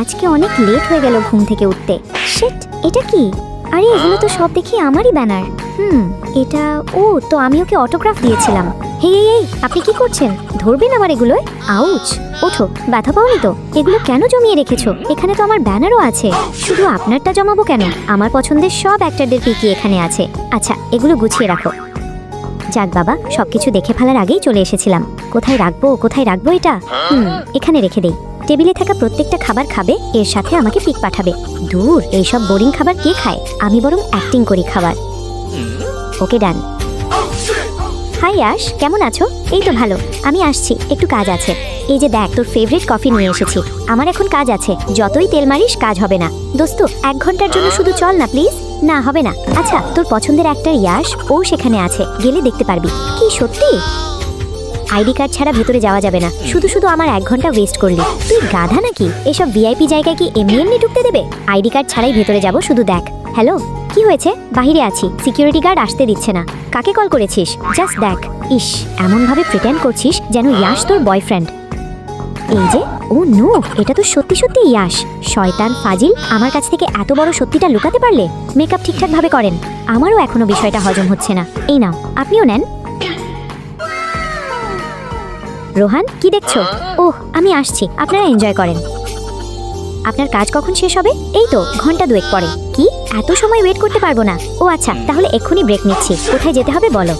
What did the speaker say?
আজকে অনেক লেট হয়ে গেল ঘুম থেকে উঠতে। শিট, এটা কি? আরে এগুলো তো সব দেখি আমারই ব্যানার। এটা ও তো আমি ওকে অটোগ্রাফ দিয়েছিলাম। এই আপনি কি করছেন? ধরবেন আমার এগুলো? আউচ! ওঠো, ব্যথা পাওনি তো? এগুলো কেন জমিয়ে রেখেছো? এখানে তো আমার ব্যানারও আছে। শুধু আপনারটা জমাবো কেন? আমার পছন্দের সব অ্যাক্টরদের পিকি এখানে আছে। আচ্ছা, এগুলো গুছিয়ে রাখো। যাক বাবা, সবকিছু দেখে ফেলার আগেই চলে এসেছিলাম। কোথায় রাখবো এটা? এখানে রেখে দেই। টেবিলে থাকা প্রত্যেকটা খাবার খাবে, এর সাথে আমাকে পিক পাঠাবে। দূর, এইসব বোরিং খাবার কে খায়? আমি বরং অ্যাক্টিং করি খাবার। ওকে, ডান। হাই ইয়াশ, কেমন আছো? এই তো ভালো। আমি আসছি, একটু কাজ আছে। এই যে দেখ, তোর ফেভারিট কফি নিয়ে এসেছি। আমার এখন কাজ আছে, যতই তেল মারিস কাজ হবে না। দোস্ত, 1 ঘন্টার জন্য শুধু চল না প্লিজ। না, হবে না। আচ্ছা, তোর পছন্দের অ্যাক্টর ইয়াশ, ও সেখানে আছে, গেলে দেখতে পারবি। কি সত্যি? আইডি কার্ড ছাড়া ভেতরে যাওয়া যাবে না। শুধু শুধু আমার 1 ঘন্টা ওয়েস্ট করলি। তুই গাধা নাকি? এসব ভিআইপি জায়গায় কি এমনি ঢুকতে দেবে? আইডি কার্ড ছাড়াই ভেতরে যাব, শুধু দেখ। হ্যালো, কি হয়েছে? বাহিরে আছি, সিকিউরিটি গার্ড আসতে দিচ্ছে না। কাকে কল করেছিস? জাস্ট দেখ। ইস, এমনভাবে প্রিটেন্ড করছিস যেন ইয়াশ তোর বয়ফ্রেন্ড। এই যে, ও নো, এটা তো সত্যি সত্যি ইয়াশ। শয়তান ফাজিল, আমার কাছ থেকে এত বড় সত্যিটা লুকাতে পারলে? মেকআপ ঠিকঠাক ভাবে করেন। আমারও এখনো বিষয়টা হজম হচ্ছে না। এই নাও, আপনিও নেন। রোহান, কি দেখছো? ওহ, আমি আসছি, আপনারা এনজয় করেন। আপনার কাজ কখন শেষ হবে? এই তো ঘন্টা 2 পরে। কি, এত সময় ওয়েট করতে পারবো না? ও আচ্ছা, তাহলে এক্ষুনি ব্রেক নিচ্ছি। কোথায় যেতে হবে বলো।